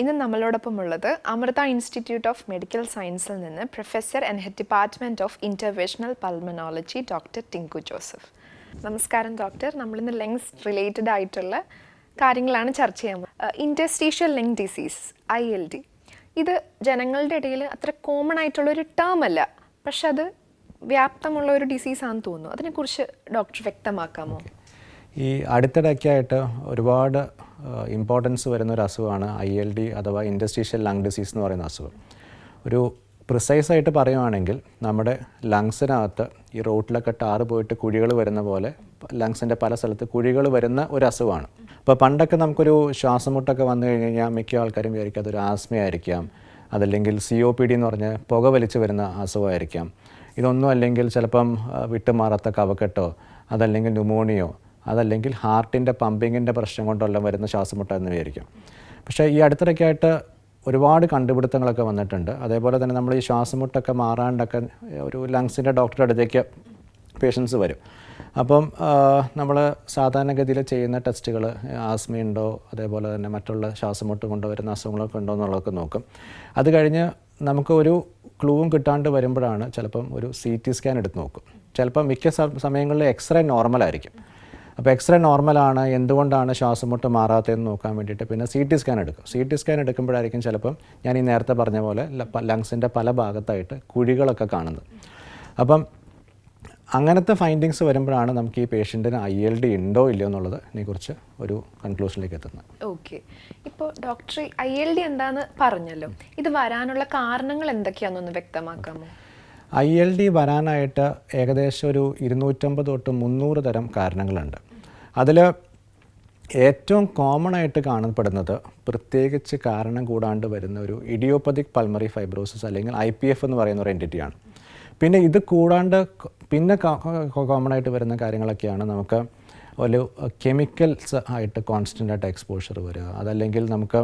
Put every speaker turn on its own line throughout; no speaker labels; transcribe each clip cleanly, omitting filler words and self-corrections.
ഇന്ന് നമ്മളോടൊപ്പമുള്ളത് Amrita institute of medical സയൻസിൽ നിന്ന് professor and head department of interventional pulmonology doctor Tinku Joseph. നമസ്കാരം ഡോക്ടർ. നമ്മളിന്ന് ലങ്സ് റിലേറ്റഡ് ആയിട്ടുള്ള കാര്യങ്ങളാണ് ചർച്ച ചെയ്യാൻ പോകുന്നത്. ഇൻറ്റർസ്റ്റീഷ്യൽ ലങ് ഡിസീസ് ILD ഇത് ജനങ്ങളുടെ ഇടയിൽ അത്ര കോമൺ ആയിട്ടുള്ളൊരു ടേം അല്ല, പക്ഷെ അത് വ്യാപ്തമുള്ള ഒരു ഡിസീസാണെന്ന് തോന്നുന്നു. അതിനെക്കുറിച്ച് ഡോക്ടർ വ്യക്തമാക്കാമോ?
ഈ അടുത്തിടയ്ക്കായിട്ട് ഒരുപാട് ഇമ്പോർട്ടൻസ് വരുന്നൊരു അസുഖമാണ് ILD അഥവാ ഇൻറ്റർസ്റ്റീഷ്യൽ ലങ് ഡിസീസ് എന്ന് പറയുന്ന അസുഖം. ഒരു പ്രിസൈസായിട്ട് പറയുവാണെങ്കിൽ നമ്മുടെ ലങ്സിനകത്ത് ഈ റോട്ടിലൊക്കെ ടാറ് പോയിട്ട് കുഴികൾ വരുന്ന പോലെ ലങ്സിൻ്റെ പല സ്ഥലത്ത് കുഴികൾ വരുന്ന ഒരു അസുഖമാണ്. അപ്പോൾ പണ്ടൊക്കെ നമുക്കൊരു ശ്വാസമുട്ടൊക്കെ വന്നു കഴിഞ്ഞ് കഴിഞ്ഞാൽ മിക്ക ആൾക്കാരും വിചാരിക്കും അതൊരു ആസ്മയായിരിക്കാം, അതല്ലെങ്കിൽ COPD എന്ന് പറഞ്ഞ് പുക വലിച്ച് വരുന്ന അസുഖമായിരിക്കാം. ഇതൊന്നും അല്ലെങ്കിൽ ചിലപ്പം വിട്ടുമാറാത്ത കഫക്കെട്ടോ അതല്ലെങ്കിൽ ന്യൂമോണിയോ അതല്ലെങ്കിൽ ഹാർട്ടിൻ്റെ പമ്പിങ്ങിൻ്റെ പ്രശ്നം കൊണ്ടെല്ലാം വരുന്ന ശ്വാസമുട്ട എന്ന് വിചാരിക്കും. പക്ഷേ ഈ അടുത്തിടയ്ക്കായിട്ട് ഒരുപാട് കണ്ടുപിടുത്തങ്ങളൊക്കെ വന്നിട്ടുണ്ട്. അതേപോലെ തന്നെ നമ്മൾ ഈ ശ്വാസമുട്ടൊക്കെ മാറാണ്ടൊക്കെ ഒരു ലങ്സിൻ്റെ ഡോക്ടറുടെ അടുത്തേക്ക് പേഷ്യൻസ് വരും. അപ്പം നമ്മൾ സാധാരണഗതിയിൽ ചെയ്യുന്ന ടെസ്റ്റുകൾ ആസ്മയുണ്ടോ അതേപോലെ തന്നെ മറ്റുള്ള ശ്വാസമുട്ട് കൊണ്ടുവരുന്ന അസുഖങ്ങളൊക്കെ ഉണ്ടോ എന്നുള്ളതൊക്കെ നോക്കും. അത് കഴിഞ്ഞ് നമുക്ക് ഒരു ക്ലൂവും കിട്ടാണ്ട് വരുമ്പോഴാണ് ചിലപ്പം ഒരു CT സ്കാൻ എടുത്ത് നോക്കും. ചിലപ്പം മിക്ക സമയങ്ങളിൽ എക്സ്റേ നോർമലായിരിക്കും. അപ്പോൾ എക്സ്റേ നോർമലാണ്, എന്തുകൊണ്ടാണ് ശ്വാസമുട്ട് മാറാത്തതെന്ന് നോക്കാൻ വേണ്ടിയിട്ട് പിന്നെ CT സ്കാൻ എടുക്കും. CT സ്കാൻ എടുക്കുമ്പോഴായിരിക്കും ചിലപ്പം ഞാൻ ഈ നേരത്തെ പറഞ്ഞ പോലെ ലങ്സിൻ്റെ പല ഭാഗത്തായിട്ട് കുഴികളൊക്കെ കാണുന്നത്. അപ്പം അങ്ങനത്തെ ഫൈൻഡിങ്സ് വരുമ്പോഴാണ് നമുക്ക് ഈ പേഷ്യൻറ്റിന് ILD ഉണ്ടോ ഇല്ലയോ എന്നുള്ളതിനെക്കുറിച്ച് ഒരു കൺക്ലൂഷനിലേക്ക് എത്തുന്നത്.
ഓക്കെ, ഇപ്പോൾ ഡോക്ടർ ILD എന്താണെന്ന് പറഞ്ഞല്ലോ, ഇത് വരാനുള്ള കാരണങ്ങൾ എന്തൊക്കെയാണെന്നൊന്ന് വ്യക്തമാക്കാമോ?
ILD വരാനായിട്ട് ഏകദേശം ഒരു 250 തൊട്ട് 300 തരം കാരണങ്ങളുണ്ട്. അതിൽ ഏറ്റവും കോമൺ ആയിട്ട് കാണപ്പെടുന്നത് പ്രത്യേകിച്ച് കാരണം കൂടാണ്ട് വരുന്ന ഒരു ഇഡിയോപ്പതിക് പൾമറി ഫൈബ്രോസിസ് അല്ലെങ്കിൽ IPF എന്ന് പറയുന്ന ഒരു എൻറ്റിറ്റിയാണ്. പിന്നെ ഇത് കൂടാണ്ട് പിന്നെ കോമൺ ആയിട്ട് വരുന്ന കാര്യങ്ങളൊക്കെയാണ് നമുക്ക് ഒരു കെമിക്കൽസ് ആയിട്ട് കോൺസ്റ്റൻ്റ് ആയിട്ട് എക്സ്പോഷർ വരിക, അതല്ലെങ്കിൽ നമുക്ക്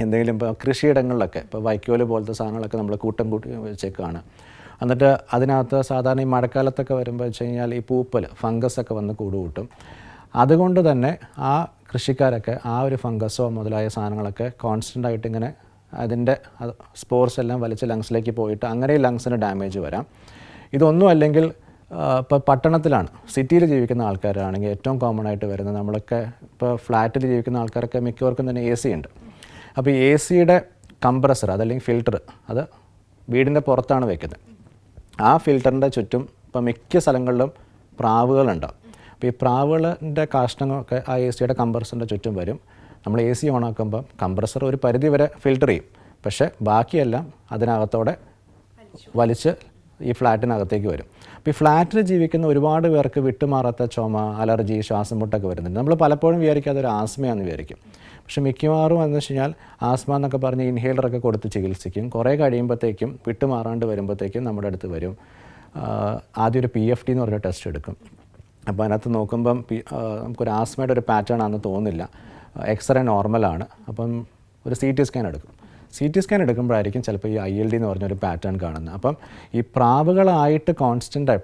എന്തെങ്കിലും ഇപ്പോൾ കൃഷിയിടങ്ങളിലൊക്കെ ഇപ്പോൾ വൈക്കോല് പോലത്തെ സാധനങ്ങളൊക്കെ നമ്മൾ കൂട്ടം കൂട്ടി വെച്ചേക്കാണ്. എന്നിട്ട് അതിനകത്ത് സാധാരണ ഈ മഴക്കാലത്തൊക്കെ വരുമ്പോൾ വെച്ച് കഴിഞ്ഞാൽ ഈ പൂപ്പൽ ഫംഗസൊക്കെ വന്ന് കൂടുകൂട്ടും. അതുകൊണ്ട് തന്നെ ആ കൃഷിക്കാരൊക്കെ ആ ഒരു ഫംഗസോ മുതലായ സാധനങ്ങളൊക്കെ കോൺസ്റ്റൻ്റായിട്ട് ഇങ്ങനെ അതിൻ്റെ സ്പോർസ് എല്ലാം വലിച്ച് ലങ്സിലേക്ക് പോയിട്ട് അങ്ങനെ ലങ്സിന് ഡാമേജ് വരാം. ഇതൊന്നും അല്ലെങ്കിൽ ഇപ്പോൾ പട്ടണത്തിലാണ്, സിറ്റിയിൽ ജീവിക്കുന്ന ആൾക്കാരാണെങ്കിൽ ഏറ്റവും കോമൺ ആയിട്ട് വരുന്നത് നമ്മളൊക്കെ ഇപ്പോൾ ഫ്ലാറ്റിൽ ജീവിക്കുന്ന ആൾക്കാരൊക്കെ മിക്കവർക്കും തന്നെ AC ഉണ്ട്. അപ്പോൾ ഈ ACയുടെ കംപ്രസർ അതല്ലെങ്കിൽ ഫിൽറ്റർ അത് വീടിൻ്റെ പുറത്താണ് വയ്ക്കുന്നത്. ആ ഫിൽറ്ററിൻ്റെ ചുറ്റും ഇപ്പോൾ മിക്ക സ്ഥലങ്ങളിലും പ്രാവുകളുണ്ടാവും. അപ്പോൾ ഈ പ്രാവുകളുടെ കാഷ്ടങ്ങളൊക്കെ ആ ACയുടെ കംപ്രസറിൻ്റെ ചുറ്റും വരും. നമ്മൾ AC ഓണാക്കുമ്പോൾ കംപ്രസർ ഒരു പരിധി വരെ ഫിൽറ്റർ ചെയ്യും, പക്ഷേ ബാക്കിയെല്ലാം അതിനകത്തോടെ വലിച്ച് ഈ ഫ്ലാറ്റിനകത്തേക്ക് വരും. അപ്പോൾ ഈ ഫ്ലാറ്റിൽ ജീവിക്കുന്ന ഒരുപാട് പേർക്ക് വിട്ടുമാറാത്ത ചുമ, അലർജി, ശ്വാസം മുട്ടൊക്കെ വരുന്നുണ്ട്. നമ്മൾ പലപ്പോഴും വിചാരിക്കും അതൊരു ആസ്മയാണെന്ന് വിചാരിക്കും. പക്ഷേ മിക്കവാറും എന്ന് വെച്ച് കഴിഞ്ഞാൽ ആസ്മ എന്നൊക്കെ പറഞ്ഞ് ഇൻഹേലറൊക്കെ കൊടുത്ത് ചികിത്സിക്കും. കുറേ കഴിയുമ്പോഴത്തേക്കും വിട്ടുമാറാണ്ട് വരുമ്പോഴത്തേക്കും നമ്മുടെ അടുത്ത് വരും. ആദ്യം ഒരു PFT എന്ന് പറഞ്ഞ ടെസ്റ്റ് എടുക്കും. അപ്പോൾ അതിനകത്ത് നോക്കുമ്പം നമുക്കൊരു ആസ്മയുടെ ഒരു പാറ്റേൺ ആണെന്ന് തോന്നില്ല, എക്സ്റേ നോർമലാണ്. അപ്പം ഒരു CT സ്കാൻ എടുക്കും. CT സ്കാൻ എടുക്കുമ്പോഴായിരിക്കും ചിലപ്പോൾ ഈ ILD എന്ന് പറഞ്ഞൊരു പാറ്റേൺ കാണുന്നത്. അപ്പം ഈ പ്രാവുകളായിട്ട് കോൺസ്റ്റൻ്റായി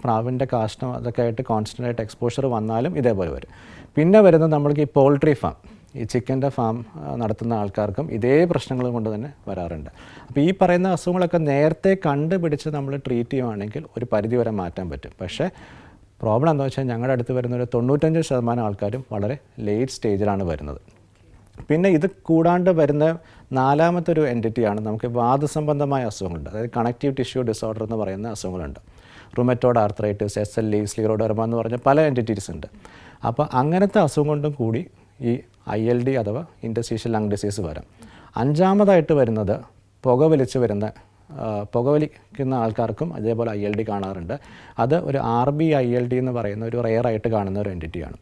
പ്രാവിൻ്റെ കാഷ്ടം അതൊക്കെ ആയിട്ട് കോൺസ്റ്റൻ്റായിട്ട് എക്സ്പോഷർ വന്നാലും ഇതേപോലെ വരും. പിന്നെ വരുന്നത് നമ്മൾക്ക് ഈ പോൾട്രി ഫാം, ഈ ചിക്കൻ്റെ ഫാം നടത്തുന്ന ആൾക്കാർക്കും ഇതേ പ്രശ്നങ്ങൾ കൊണ്ട് തന്നെ വരാറുണ്ട്. അപ്പോൾ ഈ പറയുന്ന അസുഖങ്ങളൊക്കെ നേരത്തെ കണ്ടുപിടിച്ച് നമ്മൾ ട്രീറ്റ് ചെയ്യുകയാണെങ്കിൽ ഒരു പരിധി വരെ മാറ്റാൻ പറ്റും. പക്ഷേ പ്രോബ്ലം എന്താ വെച്ചാൽ ഞങ്ങളുടെ അടുത്ത് വരുന്ന ഒരു 95% ആൾക്കാരും വളരെ ലേറ്റ് സ്റ്റേജിലാണ് വരുന്നത്. പിന്നെ ഇത് കൂടാണ്ട് വരുന്ന നാലാമത്തെ ഒരു എൻറ്റിറ്റിയാണ് നമുക്ക് വാതസംബന്ധമായ അസുഖങ്ങളുണ്ട്. അതായത് കണക്റ്റീവ് ടിഷ്യൂ ഡിസോർഡർ എന്ന് പറയുന്ന അസുഖങ്ങളുണ്ട്. റുമറ്റോയ്ഡ് ആർത്രൈറ്റിസ്, SLE, സ്ക്ലിറോഡെർമ എന്ന് പറഞ്ഞ പല എൻറ്റിറ്റീസ് ഉണ്ട്. അപ്പോൾ അങ്ങനത്തെ അസുഖം കൊണ്ടും കൂടി ഈ ILD അഥവാ ഇൻറ്റർസ്റ്റീഷ്യൽ ലങ് ഡിസീസ് വരാം. അഞ്ചാമതായിട്ട് വരുന്നത് പുകവലിക്കുന്ന ആൾക്കാർക്കും അതേപോലെ ILD കാണാറുണ്ട്. അത് ഒരു RBILD എന്ന് പറയുന്ന ഒരു റെയറായിട്ട് കാണുന്ന ഒരു എൻറ്റിറ്റിയാണ്.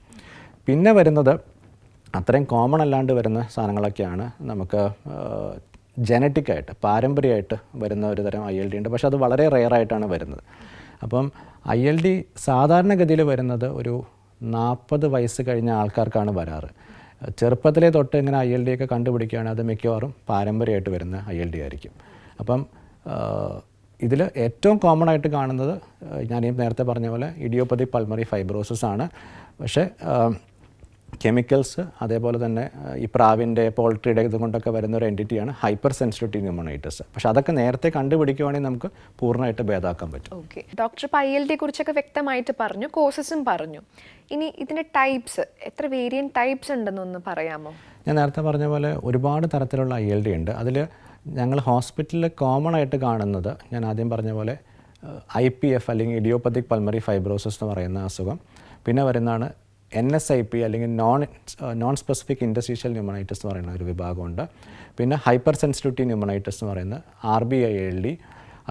പിന്നെ വരുന്നത് അത്രയും കോമൺ അല്ലാണ്ട് വരുന്ന സാധനങ്ങളൊക്കെയാണ് നമുക്ക് ജനറ്റിക്കായിട്ട് പാരമ്പര്യമായിട്ട് വരുന്ന ഒരു തരം ILD ഉണ്ട്. പക്ഷേ അത് വളരെ റെയറായിട്ടാണ് വരുന്നത്. അപ്പം ILD സാധാരണഗതിയിൽ വരുന്നത് ഒരു 40 വയസ്സ് കഴിഞ്ഞ ആൾക്കാർക്കാണ് വരാറ്. ചെറുപ്പത്തിലെ തൊട്ട് ഇങ്ങനെ ILD ഒക്കെ കണ്ടുപിടിക്കുകയാണ്, അത് മിക്കവാറും പാരമ്പര്യമായിട്ട് വരുന്ന ILD ആയിരിക്കും. അപ്പം ഇതിൽ ഏറ്റവും കോമൺ ആയിട്ട് കാണുന്നത് ഞാൻ ഈ നേരത്തെ പറഞ്ഞ പോലെ ഇഡിയോപ്പതിക് പൾമറി ഫൈബ്രോസിസ് ആണ്. പക്ഷേ കെമിക്കൽസ്, അതേപോലെ തന്നെ ഈ പ്രാവിൻ്റെ പോൾട്രിയുടെ ഇതുകൊണ്ടൊക്കെ വരുന്ന ഒരു എൻറ്റിറ്റിയാണ് ഹൈപ്പർ സെൻസിറ്റിവിറ്റി ന്യൂമോണൈറ്റിസ്. പക്ഷേ അതൊക്കെ നേരത്തെ കണ്ടുപിടിക്കുകയാണെങ്കിൽ നമുക്ക് പൂർണ്ണമായിട്ട് ഭേദമാക്കാൻ പറ്റും.
ഓക്കെ, ഡോക്ടർ ഇപ്പോൾ ILD കുറിച്ചൊക്കെ വ്യക്തമായിട്ട് പറഞ്ഞു, കോസസും പറഞ്ഞു. ഇനി ഇതിൻ്റെ ടൈപ്സ്, എത്ര വേരിയൻറ്റ് ടൈപ്സ് ഉണ്ടെന്നൊന്ന് പറയാമോ?
ഞാൻ നേരത്തെ പറഞ്ഞ പോലെ ഒരുപാട് തരത്തിലുള്ള ILD ഉണ്ട്. അതിൽ ഞങ്ങൾ ഹോസ്പിറ്റലിൽ കോമൺ ആയിട്ട് കാണുന്നത് ഞാൻ ആദ്യം പറഞ്ഞ പോലെ IPF അല്ലെങ്കിൽ ഇഡിയോപ്പത്തിക് പൾമറി ഫൈബ്രോസിസ് എന്ന് പറയുന്ന അസുഖം, പിന്നെ വരുന്നതാണ് NSIP അല്ലെങ്കിൽ നോൺ സ്പെസിഫിക് ഇൻറ്റർസ്റ്റീഷ്യൽ ന്യൂമോണൈറ്റിസ് എന്ന് പറയുന്ന ഒരു വിഭാഗമുണ്ട്. പിന്നെ ഹൈപ്പർ സെൻസിറ്റിവിറ്റി ന്യൂമോണൈറ്റിസ് എന്ന് പറയുന്ന RBILD,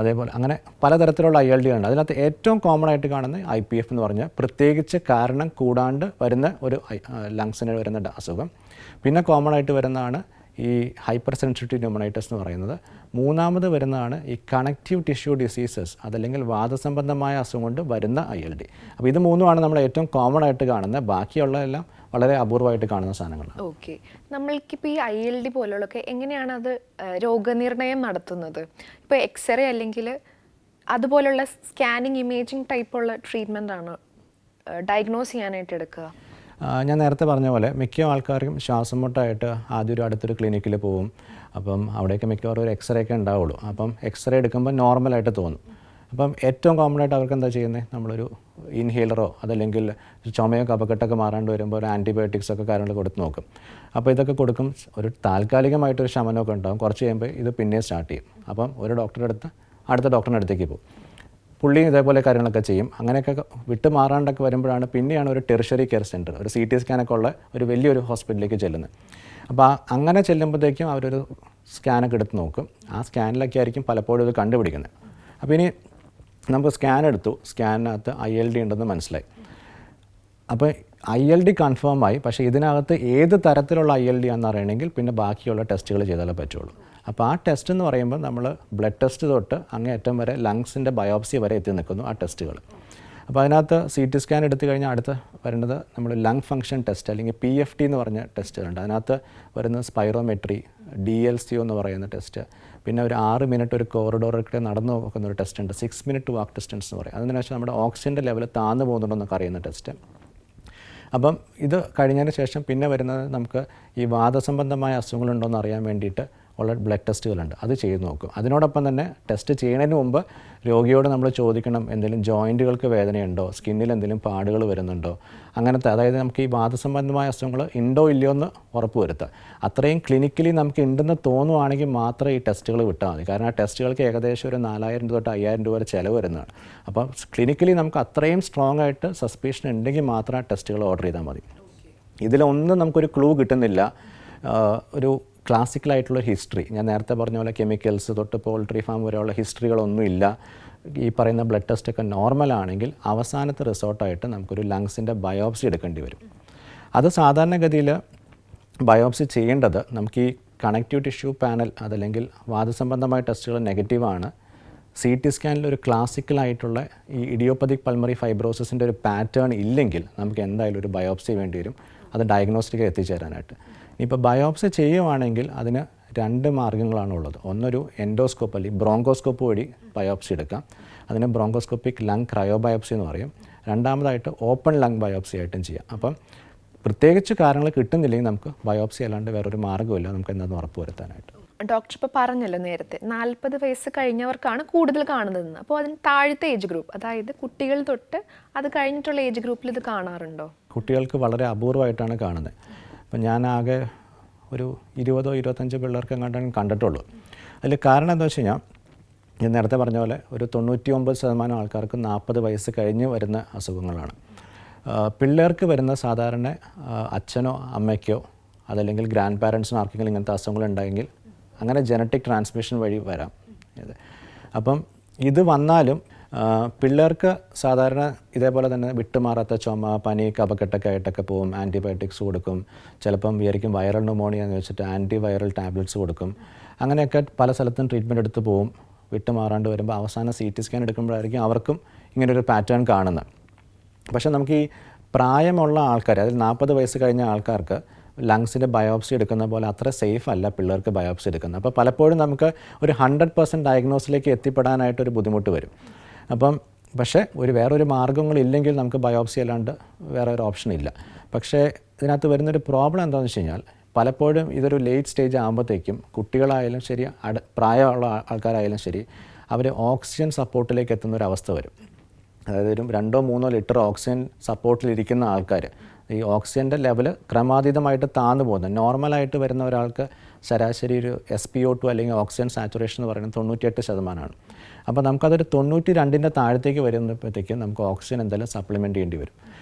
അതേപോലെ അങ്ങനെ പലതരത്തിലുള്ള ILD ഉണ്ട്. അതിനകത്ത് ഏറ്റവും കോമൺ ആയിട്ട് കാണുന്ന IPF എന്ന് പറഞ്ഞാൽ പ്രത്യേകിച്ച് കാരണം കൂടാണ്ട് വരുന്ന ഒരു ലങ്സിന് വരുന്ന അസുഖം. പിന്നെ കോമൺ ആയിട്ട് വരുന്നതാണ് ഈ ഹൈപ്പർ സെൻസിറ്റിവിറ്റി ന്യൂമോണൈറ്റിസ് എന്ന് പറയുന്നത്. മൂന്നാമത് വരുന്നതാണ് ഈ കണക്റ്റീവ് ടിഷ്യൂ ഡിസീസസ്, അതല്ലെങ്കിൽ വാദസംബന്ധമായ അസുഖം കൊണ്ട് വരുന്ന ILD. അപ്പോൾ ഇത് മൂന്നുമാണ് നമ്മൾ ഏറ്റവും കോമൺ ആയിട്ട് കാണുന്നത്. ബാക്കിയുള്ളതെല്ലാം വളരെ അപൂർവമായിട്ട് കാണുന്ന സാധനങ്ങളാണ്.
ഓക്കെ, നമ്മൾക്കിപ്പോൾ ഈ ILD പോലുള്ളതൊക്കെ എങ്ങനെയാണ് അത് രോഗനിർണയം നടത്തുന്നത്? ഇപ്പോൾ എക്സ്റേ അല്ലെങ്കിൽ അതുപോലുള്ള സ്കാനിങ് ഇമേജിങ് ടൈപ്പുള്ള ട്രീറ്റ്മെൻ്റ് ആണ് ഡയഗ്നോസ് ചെയ്യാനായിട്ട് എടുക്കുക?
ഞാൻ നേരത്തെ പറഞ്ഞ പോലെ മിക്ക ആൾക്കാർക്കും ശ്വാസം മുട്ടായിട്ട് ആദ്യം ഒരു അടുത്തൊരു ക്ലിനിക്കിൽ പോകും. അപ്പം അവിടെയൊക്കെ മിക്കവാറും ഒരു എക്സ്റേ ഒക്കെ ഉണ്ടാവുള്ളൂ. അപ്പം എക്സ്റേ എടുക്കുമ്പോൾ നോർമലായിട്ട് തോന്നും. അപ്പം ഏറ്റവും കോമൺ ആയിട്ട് അവർക്ക് എന്താ ചെയ്യുന്നത്, നമ്മളൊരു ഇൻഹേലറോ അതല്ലെങ്കിൽ ചുമയോ കഫക്കെട്ടൊക്കെ മാറാണ്ട് വരുമ്പോൾ ഒരു ആൻറ്റിബയോട്ടിക്സ് ഒക്കെ കാര്യങ്ങൾ കൊടുത്ത് നോക്കും. അപ്പോൾ ഇതൊക്കെ കൊടുക്കും, ഒരു താൽക്കാലികമായിട്ടൊരു ശമനമൊക്കെ ഉണ്ടാകും. കുറച്ച് കഴിയുമ്പോൾ ഇത് പിന്നെ സ്റ്റാർട്ട് ചെയ്യും. അപ്പം ഒരു ഡോക്ടറുടെ അടുത്ത് അടുത്ത ഡോക്ടറിൻ്റെ അടുത്തേക്ക് പോകും. പുള്ളി ഇതേപോലെ കാര്യങ്ങളൊക്കെ ചെയ്യും. അങ്ങനെയൊക്കെ വിട്ട് മാറാണ്ടൊക്കെ വരുമ്പോഴാണ് പിന്നെയാണ് ഒരു ടെറിഷറി കെയർ സെൻറ്റർ, ഒരു CT സ്കാനൊക്കെ ഉള്ള ഒരു വലിയൊരു ഹോസ്പിറ്റലിലേക്ക് ചെല്ലുന്നത്. അപ്പോൾ അങ്ങനെ ചെല്ലുമ്പോഴത്തേക്കും അവരൊരു സ്കാനൊക്കെ എടുത്ത് നോക്കും. ആ സ്കാനിലൊക്കെ ആയിരിക്കും പലപ്പോഴും ഇത് കണ്ടുപിടിക്കുന്നത്. അപ്പോൾ ഇനി നമുക്ക് സ്കാൻ എടുത്തു, സ്കാനിനകത്ത് ILD ഉണ്ടെന്ന് മനസ്സിലായി. അപ്പോൾ ILD കൺഫേമായി. പക്ഷേ ഇതിനകത്ത് ഏത് തരത്തിലുള്ള ILD ആണെന്ന് അറിയണമെങ്കിൽ പിന്നെ ബാക്കിയുള്ള ടെസ്റ്റുകൾ ചെയ്താലേ പറ്റുള്ളൂ. അപ്പോൾ ആ ടെസ്റ്റ് എന്ന് പറയുമ്പോൾ നമ്മൾ ബ്ലഡ് ടെസ്റ്റ് തൊട്ട് അങ്ങേയറ്റം വരെ ലങ്സിൻ്റെ ബയോപ്സി വരെ എത്തി നിൽക്കുന്നു ആ ടെസ്റ്റുകൾ. അപ്പോൾ അതിനകത്ത് CT സ്കാൻ എടുത്തു കഴിഞ്ഞാൽ അടുത്ത് വരുന്നത് നമ്മൾ ലങ് ഫംഗ്ഷൻ ടെസ്റ്റ് അല്ലെങ്കിൽ PFT എന്ന് പറഞ്ഞ ടെസ്റ്റുകളുണ്ട്. അതിനകത്ത് വരുന്നത് സ്പൈറോമെട്രി, DLCO എന്ന് പറയുന്ന ടെസ്റ്റ്, പിന്നെ ഒരു 6 മിനിറ്റ് ഒരു കോറിഡോറൊക്കെ നടന്നു നോക്കുന്ന ഒരു ടെസ്റ്റ് ഉണ്ട്, 6 മിനിറ്റ് വാക്ക് ഡിസ്റ്റൻസ് എന്ന് പറയും. അതിന് ശേഷം നമ്മുടെ ഓക്സിജൻ്റെ ലെവൽ താഴ്ന്നു പോകുന്നുണ്ടോയെന്നൊക്കെ അറിയുന്ന ടെസ്റ്റ്. അപ്പം ഇത് കഴിഞ്ഞതിന് ശേഷം പിന്നെ വരുന്നത് നമുക്ക് ഈ വാദസംബന്ധമായ അസുഖങ്ങളുണ്ടോയെന്ന് അറിയാൻ വേണ്ടിയിട്ട് ഉള്ള ബ്ലഡ് ടെസ്റ്റുകളുണ്ട്, അത് ചെയ്ത് നോക്കും. അതിനോടൊപ്പം തന്നെ ടെസ്റ്റ് ചെയ്യുന്നതിന് മുമ്പ് രോഗിയോട് നമ്മൾ ചോദിക്കണം, എന്തെങ്കിലും ജോയിൻറ്റുകൾക്ക് വേദനയുണ്ടോ, സ്കിന്നിൽ എന്തെങ്കിലും പാടുകൾ വരുന്നുണ്ടോ, അങ്ങനത്തെ, അതായത് നമുക്ക് ഈ വാദസംബന്ധമായ അസുഖങ്ങൾ ഉണ്ടോ ഇല്ലയോ എന്ന് ഉറപ്പ് വരുത്തുക. അത്രയും ക്ലിനിക്കലി നമുക്ക് ഉണ്ടെന്ന് തോന്നുവാണെങ്കിൽ മാത്രമേ ഈ ടെസ്റ്റുകൾ വിട്ടാൽ മതി. കാരണം ആ ടെസ്റ്റുകൾക്ക് ഏകദേശം ഒരു 4000 തൊട്ട് 5000 രൂപ വരെ ചിലവ് വരുന്നതാണ്. അപ്പോൾ ക്ലിനിക്കലി നമുക്ക് അത്രയും സ്ട്രോങ് ആയിട്ട് സസ്പീഷൻ ഉണ്ടെങ്കിൽ മാത്രം ആ ടെസ്റ്റുകൾ ഓർഡർ ചെയ്താൽ മതി. ഇതിലൊന്നും നമുക്കൊരു ക്ലൂ കിട്ടുന്നില്ല. ഒരു ക്ലാസിക്കലായിട്ടുള്ള ഹിസ്റ്ററി, ഞാൻ നേരത്തെ പറഞ്ഞ പോലെ കെമിക്കൽസ് തൊട്ട് പോൾട്രി ഫാം വരെയുള്ള ഹിസ്റ്ററികളൊന്നുമില്ല. ഈ പറയുന്ന ബ്ലഡ് ടെസ്റ്റൊക്കെ നോർമലാണെങ്കിൽ അവസാനത്തെ റിസോർട്ടായിട്ട് നമുക്കൊരു ലങ്സിൻ്റെ ബയോപ്സി എടുക്കേണ്ടി വരും. അത് സാധാരണഗതിയിൽ ബയോപ്സി ചെയ്യേണ്ടത് നമുക്ക് ഈ കണക്റ്റീവ് ടിഷ്യൂ പാനൽ അതല്ലെങ്കിൽ വാദസംബന്ധമായ ടെസ്റ്റുകൾ നെഗറ്റീവാണ്, CT സ്കാനിൽ ഒരു ക്ലാസിക്കലായിട്ടുള്ള ഈ ഇഡിയോപ്പത്തിക് പൾമറി ഫൈബ്രോസിസിൻ്റെ ഒരു പാറ്റേൺ ഇല്ലെങ്കിൽ നമുക്ക് എന്തായാലും ഒരു ബയോപ്സി വേണ്ടി വരും, അത് ഡയഗ്നോസ്റ്റിക്ക് എത്തിച്ചേരാനായിട്ട്. ഇപ്പോൾ ബയോപ്സി ചെയ്യുവാണെങ്കിൽ അതിന് 2 മാർഗ്ഗങ്ങളാണുള്ളത്. ഒന്നൊരു എൻഡോസ്കോപ്പ് അല്ലെങ്കിൽ ബ്രോങ്കോസ്കോപ്പ് വഴി ബയോപ്സി എടുക്കാം, അതിന് ബ്രോങ്കോസ്കോപ്പിക് ലങ് ക്രയോബയോപ്സി എന്ന് പറയും. രണ്ടാമതായിട്ട് ഓപ്പൺ ലങ് ബയോപ്സി ആയിട്ടും ചെയ്യാം. അപ്പം പ്രത്യേകിച്ച് കാരണങ്ങൾ കിട്ടുന്നില്ലെങ്കിൽ നമുക്ക് ബയോപ്സി അല്ലാണ്ട് വേറൊരു മാർഗ്ഗമില്ല നമുക്ക് എന്താണെന്ന് ഉറപ്പ് വരുത്താനായിട്ട്.
ഡോക്ടർ ഇപ്പോൾ പറഞ്ഞല്ലോ നേരത്തെ 40 വയസ്സ് കഴിഞ്ഞവർക്കാണ് കൂടുതൽ കാണുന്നതെന്ന്. അപ്പോൾ അതിന് താഴത്തെ ഏജ് ഗ്രൂപ്പ്, അതായത് കുട്ടികൾ തൊട്ട് അത് കഴിഞ്ഞിട്ടുള്ള ഏജ് ഗ്രൂപ്പിൽ ഇത് കാണാറുണ്ടോ?
കുട്ടികൾക്ക് വളരെ അപൂർവമായിട്ടാണ് കാണുന്നത്. അപ്പം ഞാൻ ആകെ ഒരു 20-25 പിള്ളേർക്ക് എങ്ങാണ്ടാണ് കണ്ടിട്ടുള്ളൂ. അതിൽ കാരണം എന്താ വെച്ച് കഴിഞ്ഞാൽ ഞാൻ നേരത്തെ പറഞ്ഞ പോലെ ഒരു 99% ആൾക്കാർക്ക് 40 വയസ്സ് കഴിഞ്ഞ് വരുന്ന അസുഖങ്ങളാണ്. പിള്ളേർക്ക് വരുന്ന സാധാരണ അച്ഛനോ അമ്മയ്ക്കോ അതല്ലെങ്കിൽ ഗ്രാൻഡ് പാരൻസിനോ ആർക്കെങ്കിലും ഇങ്ങനത്തെ അസുഖങ്ങളുണ്ടെങ്കിൽ അങ്ങനെ ജനറ്റിക് ട്രാൻസ്മിഷൻ വഴി വരാം. അപ്പം ഇത് വന്നാലും പിള്ളേർക്ക് സാധാരണ ഇതേപോലെ തന്നെ വിട്ടുമാറാത്ത ചുമ, പനി, കഫക്കെട്ടൊക്കെ ആയിട്ടൊക്കെ പോകും, ആൻറ്റിബയോട്ടിക്സ് കൊടുക്കും, ചിലപ്പം വിചാരിക്കും വൈറൽ ന്യൂമോണിയ എന്ന് വെച്ചിട്ട് ആൻറ്റിവൈറൽ ടാബ്ലറ്റ്സ് കൊടുക്കും. അങ്ങനെയൊക്കെ പല സ്ഥലത്തും ട്രീറ്റ്മെൻറ്റ് എടുത്ത് പോകും. വിട്ടുമാറാണ്ട് വരുമ്പോൾ അവസാനം CT സ്കാൻ എടുക്കുമ്പോഴായിരിക്കും അവർക്കും ഇങ്ങനൊരു പാറ്റേൺ കാണുന്നത്. പക്ഷേ നമുക്ക് ഈ പ്രായമുള്ള ആൾക്കാർ, അതിൽ 40 വയസ്സ് കഴിഞ്ഞ ആൾക്കാർക്ക് ലങ്സിൻ്റെ ബയോപ്സി എടുക്കുന്ന പോലെ അത്ര സേഫ് അല്ല പിള്ളേർക്ക് ബയോപ്സി എടുക്കുന്നത്. അപ്പോൾ പലപ്പോഴും നമുക്ക് ഒരു 100% ഡയഗ്നോസിലേക്ക് എത്തിപ്പെടാനായിട്ടൊരു ബുദ്ധിമുട്ട് വരും. അപ്പം പക്ഷേ വേറൊരു മാർഗ്ഗങ്ങളില്ലെങ്കിൽ നമുക്ക് ബയോപ്സി അല്ലാണ്ട് വേറെ ഒരു ഓപ്ഷൻ ഇല്ല. പക്ഷേ ഇതിനകത്ത് വരുന്നൊരു പ്രോബ്ലം എന്താണെന്ന് വെച്ച് കഴിഞ്ഞാൽ പലപ്പോഴും ഇതൊരു ലേറ്റ് സ്റ്റേജ് ആകുമ്പോഴത്തേക്കും കുട്ടികളായാലും ശരി പ്രായമുള്ള ആൾക്കാരായാലും ശരി അവർ ഓക്സിജൻ സപ്പോർട്ടിലേക്ക് എത്തുന്ന ഒരു അവസ്ഥ വരും. അതായത് ഒരു 2-3 ലിറ്റർ ഓക്സിജൻ സപ്പോർട്ടിലിരിക്കുന്ന ആൾക്കാർ ഈ ഓക്സിജൻ്റെ ലെവൽ ക്രമാതീതമായിട്ട് താഴ്ന്നു പോകുന്നത്. നോർമലായിട്ട് വരുന്ന ഒരാൾക്ക് ശരാശരി ഒരു SpO2 അല്ലെങ്കിൽ ഓക്സിജൻ സാച്ചുറേഷൻ എന്ന് പറയുന്നത് 98%. അപ്പോൾ നമുക്കതൊരു 92ൻ്റെ താഴത്തേക്ക് വരുമ്പോഴത്തേക്കും നമുക്ക് ഓക്സിജൻ എന്തായാലും സപ്ലിമെൻറ്റ് ചെയ്യേണ്ടി വരും.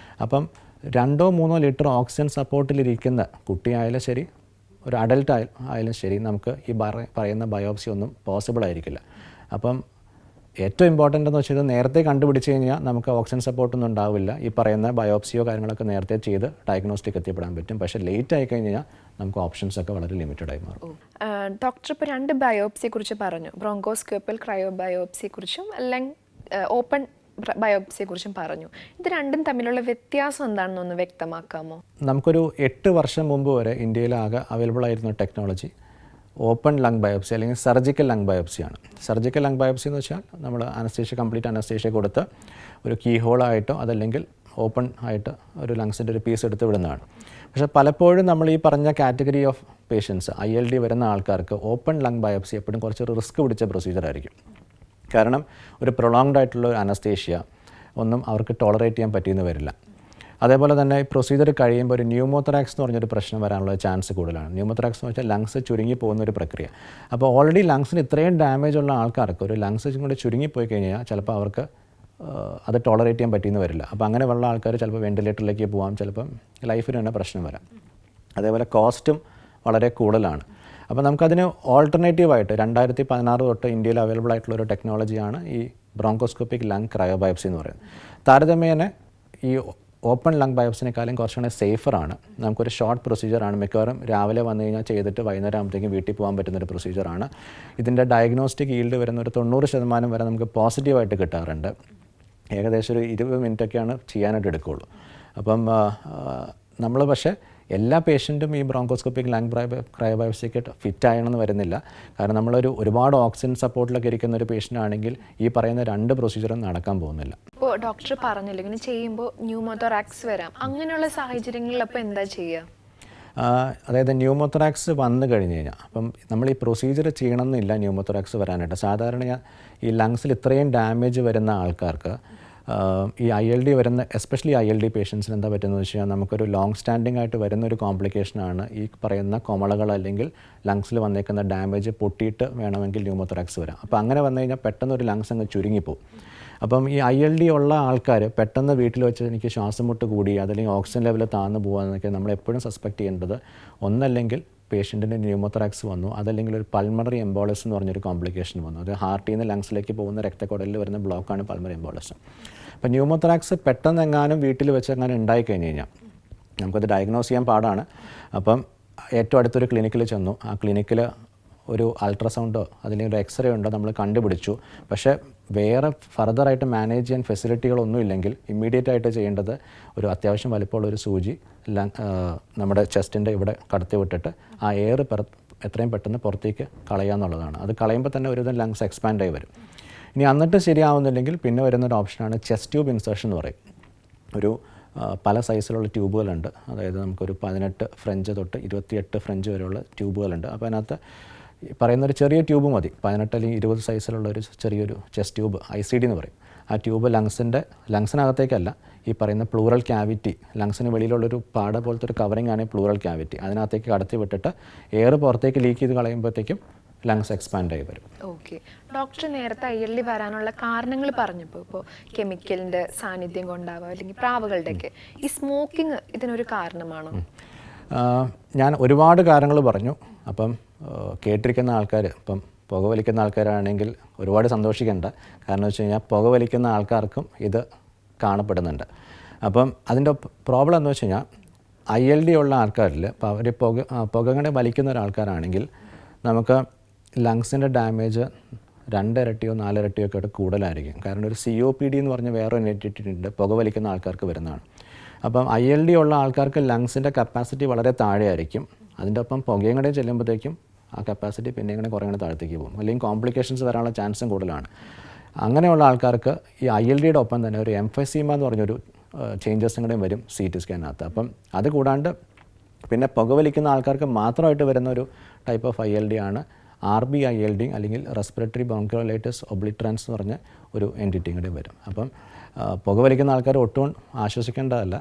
അപ്പം 2-3 ലിറ്റർ ഓക്സിജൻ സപ്പോർട്ടിലിരിക്കുന്ന കുട്ടിയായാലും ശരി ഒരു അഡൽട്ട് ആയാലും ശരി നമുക്ക് ഈ പറയുന്ന ബയോപ്സി ഒന്നും പോസിബിൾ ആയിരിക്കില്ല. അപ്പം ഏറ്റവും ഇമ്പോർട്ടൻ്റ് എന്ന് വെച്ചാൽ നേരത്തെ കണ്ടുപിടിച്ച് കഴിഞ്ഞാൽ നമുക്ക് ഓക്സിജൻ സപ്പോർട്ടൊന്നും ഉണ്ടാവില്ല. ഈ പറയുന്ന ബയോപ്സിയോ കാര്യങ്ങളൊക്കെ നേരത്തെ ചെയ്ത് ഡയഗ്നോസ്റ്റിക് എത്തിപ്പെടാൻ പറ്റും. പക്ഷേ ലേറ്റ് ആയി കഴിഞ്ഞാൽ നമുക്ക് ഓപ്ഷൻസ് ഒക്കെ വളരെ ലിമിറ്റഡ് ആയി മാറും.
ഡോക്ടർ ഇപ്പോൾ 2 ബയോപ്സിയെ കുറിച്ച് പറഞ്ഞു, ബ്രോങ്കോസ്കോപ്പൽ ക്രയോ ബയോപ്സിയെ കുറിച്ചും അല്ലെങ്കിൽ ഓപ്പൺ ബയോപ്സിയെ കുറിച്ചും പറഞ്ഞു. ഇത് രണ്ടും തമ്മിലുള്ള വ്യത്യാസം എന്താണെന്നൊന്ന് വ്യക്തമാക്കാമോ?
നമുക്കൊരു 8 വർഷം മുമ്പ് വരെ ഇന്ത്യയിലാകെ അവൈലബിൾ ആയിരുന്ന ടെക്നോളജി ഓപ്പൺ ലങ് ബയോപ്സി അല്ലെങ്കിൽ സർജിക്കൽ ലങ് ബയോപ്സിയാണ്. സർജിക്കൽ ലങ് ബയോപ്സി എന്ന് വെച്ചാൽ നമ്മൾ കംപ്ലീറ്റ് അനസ്തേഷ്യ കൊടുത്ത് ഒരു കീ ഹോളായിട്ടോ അതല്ലെങ്കിൽ ഓപ്പൺ ആയിട്ട് ഒരു ലങ്സിൻ്റെ ഒരു പീസ് എടുത്ത് വിടുന്നതാണ്. പക്ഷേ പലപ്പോഴും നമ്മൾ ഈ പറഞ്ഞ കാറ്റഗറി ഓഫ് പേഷ്യൻസ് ILD വരുന്ന ആൾക്കാർക്ക് ഓപ്പൺ ലങ് ബയോപ്സി എപ്പോഴും കുറച്ചൊരു റിസ്ക് പിടിച്ച പ്രൊസീജിയർ ആയിരിക്കും. കാരണം ഒരു പ്രൊളോങ്ഡ് ആയിട്ടുള്ള ഒരു അനസ്തേഷ്യ ഒന്നും അവർക്ക് ടോളറേറ്റ് ചെയ്യാൻ പറ്റിയെന്ന് വരില്ല. അതേപോലെ തന്നെ ഈ പ്രൊസീജിയർ കഴിയുമ്പോൾ ഒരു ന്യൂമോതൊറാക്സ് എന്ന് പറഞ്ഞൊരു പ്രശ്നം വരാനുള്ള ചാൻസ് കൂടുതലാണ്. ന്യൂമോതൊറാക്സ് എന്ന് വെച്ചാൽ ലങ്സ് ചുരുങ്ങി പോകുന്ന ഒരു പ്രക്രിയ. അപ്പോൾ ഓൾറെഡി ലങ്സിന് ഇത്രയും ഡാമേജ് ഉള്ള ആൾക്കാർക്ക് ഒരു ലങ്സ് കൂടെ ചുരുങ്ങിപ്പോയി കഴിഞ്ഞാൽ ചിലപ്പോൾ അവർക്ക് അത് ടോളറേറ്റ് ചെയ്യാൻ പറ്റിയെന്ന് വരില്ല. അപ്പോൾ അങ്ങനെ ഉള്ള ആൾക്കാർ ചിലപ്പോൾ വെന്റിലേറ്ററിലേക്ക് പോകാം, ചിലപ്പം ലൈഫിന് തന്നെ പ്രശ്നം വരാം. അതേപോലെ കോസ്റ്റും വളരെ കൂടുതലാണ്. അപ്പോൾ നമുക്കതിന് ഓൾട്ടർനേറ്റീവായിട്ട് 2016 തൊട്ട് ഇന്ത്യയിൽ അവൈലബിൾ ആയിട്ടുള്ള ഒരു ടെക്നോളജിയാണ് ഈ ബ്രോങ്കോസ്കോപ്പിക് ലങ് ക്രയോബയോപ്സി എന്ന് പറയുന്നത്. താരതമ്യേന ഈ ഓപ്പൺ ലങ് ബയോപ്സിനേക്കാളും കുറച്ചുകൂടെ സേഫറാണ്. നമുക്കൊരു ഷോർട്ട് പ്രൊസീജിയറാണ്. മിക്കവാറും രാവിലെ വന്നു കഴിഞ്ഞാൽ ചെയ്തിട്ട് വൈകുന്നേരം ആകുമ്പോഴത്തേക്കും വീട്ടിൽ പോകാൻ പറ്റുന്നൊരു പ്രൊസീജിയറാണ്. ഇതിൻ്റെ ഡയഗ്നോസ്റ്റിക് ഈൽഡ് വരുന്ന ഒരു 90% വരെ നമുക്ക് പോസിറ്റീവായിട്ട് കിട്ടാറുണ്ട്. ഏകദേശം ഒരു 20 മിനിറ്റൊക്കെയാണ് ചെയ്യാനായിട്ട് എടുക്കുകയുള്ളൂ. അപ്പം നമ്മൾ പക്ഷേ എല്ലാ പേഷ്യൻറ്റും ഈ ബ്രോങ്കോസ്കോപ്പിക് ലങ് ക്രയോബയോപ്സിക്ക് ഫിറ്റ് ആയണമെന്ന് വരുന്നില്ല. കാരണം നമ്മളൊരു ഒരുപാട് ഓക്സിജൻ സപ്പോർട്ടിലൊക്കെ ഇരിക്കുന്ന ഒരു പേഷ്യൻ്റ് ആണെങ്കിൽ ഈ പറയുന്ന 2 പ്രൊസീജിയറും നടക്കാൻ പോകുന്നില്ല.
ഇപ്പോൾ ഡോക്ടർ പറഞ്ഞില്ല ഇങ്ങനെ ചെയ്യുമ്പോൾ ന്യൂമോതൊറാക്സ് വരാം, അങ്ങനെയുള്ള സാഹചര്യങ്ങളിൽ അപ്പോൾ എന്താ ചെയ്യുക?
അതായത് ന്യൂമോതൊറാക്സ് വന്നു കഴിഞ്ഞ് കഴിഞ്ഞാൽ അപ്പം നമ്മൾ ഈ പ്രൊസീജിയർ ചെയ്യണമെന്നില്ല ന്യൂമോതൊറാക്സ് വരാനായിട്ട്. സാധാരണ ഈ ലങ്സിൽ ഇത്രയും ഡാമേജ് വരുന്ന ആൾക്കാർക്ക് ഈ ILD വരുന്ന എസ്പെഷ്യലി ILD പേഷ്യൻസിന് എന്താ പറ്റുന്നത് വെച്ച് കഴിഞ്ഞാൽ നമുക്കൊരു ലോങ് സ്റ്റാൻഡിംഗ് ആയിട്ട് വരുന്നൊരു കോംപ്ലിക്കേഷനാണ് ഈ പറയുന്ന കൊമളകൾ അല്ലെങ്കിൽ ലങ്സിൽ വന്നേക്കുന്ന ഡാമേജ് പൊട്ടിയിട്ട് വേണമെങ്കിൽ ന്യൂമോതൊറാക്സ് വരാം. അപ്പോൾ അങ്ങനെ വന്നു കഴിഞ്ഞാൽ പെട്ടെന്ന് ഒരു ലങ്സ് അങ്ങ് ചുരുങ്ങിപ്പോവും. അപ്പം ഈ ILD ഉള്ള ആൾക്കാർ പെട്ടെന്ന് വീട്ടിൽ വെച്ച് എനിക്ക് ശ്വാസം മുട്ട് കൂടി അതല്ലെങ്കിൽ ഓക്സിജൻ ലെവൽ താഴ്ന്നു പോകാമെന്നൊക്കെ നമ്മൾ എപ്പോഴും സസ്പെക്ട് ചെയ്യേണ്ടത് ഒന്നല്ലെങ്കിൽ പേഷ്യൻറ്റിന് ന്യൂമോതൊറാക്സ് വന്നു, അതല്ലെങ്കിൽ ഒരു പൾമണറി എംബോളിസം എന്ന് പറഞ്ഞൊരു കോംപ്ലിക്കേഷൻ വന്നു. അത് ഹാർട്ടിൽ നിന്ന് ലങ്സിലേക്ക് പോകുന്ന രക്തക്കുഴലിൽ വരുന്ന ബ്ലോക്കാണ് പൾമണറി എംബോളിസം. അപ്പോൾ ന്യൂമോതൊറാക്സ് പെട്ടെന്ന് എങ്ങാനും വീട്ടിൽ വെച്ച് എങ്ങാനും ഉണ്ടായിക്കഴിഞ്ഞ് കഴിഞ്ഞാൽ നമുക്കത് ഡയഗ്നോസ് ചെയ്യാൻ പാടാണ്. അപ്പം ഏറ്റവും അടുത്തൊരു ക്ലിനിക്കിൽ ചെന്നു. ആ ക്ലിനിക്കിൽ ഒരു അൾട്രാസൗണ്ടോ അല്ലെങ്കിൽ ഒരു എക്സ്റേ ഉണ്ടോ നമ്മൾ കണ്ടുപിടിച്ചു. പക്ഷേ വേറെ ഫർദറായിട്ട് മാനേജ് ചെയ്യാൻ ഫെസിലിറ്റികളൊന്നും ഇല്ലെങ്കിൽ ഇമ്മീഡിയറ്റ് ആയിട്ട് ചെയ്യേണ്ടത് ഒരു അത്യാവശ്യം വലിപ്പമുള്ള ഒരു സൂചി നമ്മുടെ ചെസ്റ്റിൻ്റെ ഇവിടെ കടത്തി വിട്ടിട്ട് ആ എയർ എത്രയും പെട്ടെന്ന് പുറത്തേക്ക് കളയാന്നുള്ളതാണ്. അത് കളയുമ്പോൾ തന്നെ ഒരുവിധം ലങ്സ് എക്സ്പാൻഡ് ആയി വരും. ഇനി എന്നിട്ട് ശരിയാവുന്നില്ലെങ്കിൽ പിന്നെ വരുന്നൊരു ഓപ്ഷനാണ് ചെസ്റ്റ് ട്യൂബ് ഇൻസേർഷൻ എന്ന് പറയും. ഒരു പല സൈസിലുള്ള ട്യൂബുകളുണ്ട്. അതായത് നമുക്കൊരു 18 ഫ്രഞ്ച് തൊട്ട് 28 ഫ്രഞ്ച് വരെയുള്ള ട്യൂബുകളുണ്ട്. അപ്പോൾ അതിനകത്ത് പറയുന്നൊരു ചെറിയ ട്യൂബ് മതി, 18 അല്ലെങ്കിൽ 20 സൈസിലുള്ള ഒരു ചെറിയൊരു ചെസ്റ്റ് ട്യൂബ് ICD എന്ന് പറയും. ആ ട്യൂബ് ലങ്സിനകത്തേക്കല്ല, ഈ പറയുന്ന പ്ലൂറൽ ക്യാവിറ്റി, ലങ്സിന് വെളിയിലുള്ളൊരു പാട പോലത്തെ ഒരു കവറിംഗ് ആണ് പ്ലൂറൽ ക്യാവിറ്റി. അതിനകത്തേക്ക് കടത്തി വിട്ടിട്ട് എയർ പുറത്തേക്ക് ലീക്ക് ചെയ്ത് കളയുമ്പോഴത്തേക്കും ലങ്സ് എക്സ്പാൻഡ് ആയി വരും.
ഓക്കെ, ഡോക്ടർ നേരത്തെ ILD വരാനുള്ള കാരണങ്ങൾ പറഞ്ഞപ്പോൾ ഇപ്പോൾ കെമിക്കലിൻ്റെ സാന്നിധ്യം കൊണ്ടാവാം അല്ലെങ്കിൽ പ്രാവുകളുടെയൊക്കെ, ഈ സ്മോക്കിംഗ് ഇതിനൊരു കാരണമാണോ?
ഞാൻ ഒരുപാട് കാര്യങ്ങൾ പറഞ്ഞു. അപ്പം കേട്ടിരിക്കുന്ന ആൾക്കാർ, ഇപ്പം പുകവലിക്കുന്ന ആൾക്കാരാണെങ്കിൽ ഒരുപാട് സന്തോഷിക്കേണ്ട. കാരണം വെച്ച് കഴിഞ്ഞാൽ പുകവലിക്കുന്ന ആൾക്കാർക്കും ഇത് കാണപ്പെടുന്നുണ്ട്. അപ്പം അതിൻ്റെ പ്രോബ്ലം എന്ന് വെച്ച് കഴിഞ്ഞാൽ ILD ഉള്ള ആൾക്കാരിൽ ഇപ്പോൾ അവർ പുകങ്ങനെ വലിക്കുന്ന ഒരാൾക്കാരാണെങ്കിൽ നമുക്ക് ലങ്സിൻ്റെ ഡാമേജ് 2 ഇരട്ടിയോ 4 ഇരട്ടിയോ ഒക്കെ കൂടുതലായിരിക്കും. കാരണം ഒരു COPD എന്ന് പറഞ്ഞ വേറെ ഉണ്ട്, പുകവലിക്കുന്ന ആൾക്കാർക്ക് വരുന്നതാണ്. അപ്പം ILD ഉള്ള ആൾക്കാർക്ക് ലങ്സിൻ്റെ കപ്പാസിറ്റി വളരെ താഴെയായിരിക്കും. അതിൻ്റെ ഒപ്പം പുകയും കൂടെ ചെല്ലുമ്പോഴത്തേക്കും ആ കപ്പാസിറ്റി പിന്നെ ഇങ്ങനെ കുറേ കൂടെ താഴത്തേക്ക് പോകും, അല്ലെങ്കിൽ കോംപ്ലിക്കേഷൻസ് വരാനുള്ള ചാൻസും കൂടുതലാണ്. അങ്ങനെയുള്ള ആൾക്കാർക്ക് ഈ ILDയുടെ ഒപ്പം തന്നെ ഒരു എംഫസീമ എന്ന് പറഞ്ഞൊരു ചേഞ്ചസും കൂടെ വരും CT സ്കാനകത്ത്. അപ്പം അത് കൂടാണ്ട് പിന്നെ പുകവലിക്കുന്ന ആൾക്കാർക്ക് മാത്രമായിട്ട് വരുന്ന ഒരു ടൈപ്പ് ഓഫ് ILD ആണ് RBILD അല്ലെങ്കിൽ റെസ്പിറേറ്ററി ബ്രോങ്കിയോലൈറ്റിസ് ഒബ്ലിട്രാൻസ് എന്ന് പറഞ്ഞ ഒരു എൻറ്റിറ്റിയും കൂടെ വരും. അപ്പം പുകവലിക്കുന്ന ആൾക്കാർ ഒട്ടും ആശ്വസിക്കേണ്ടതല്ല,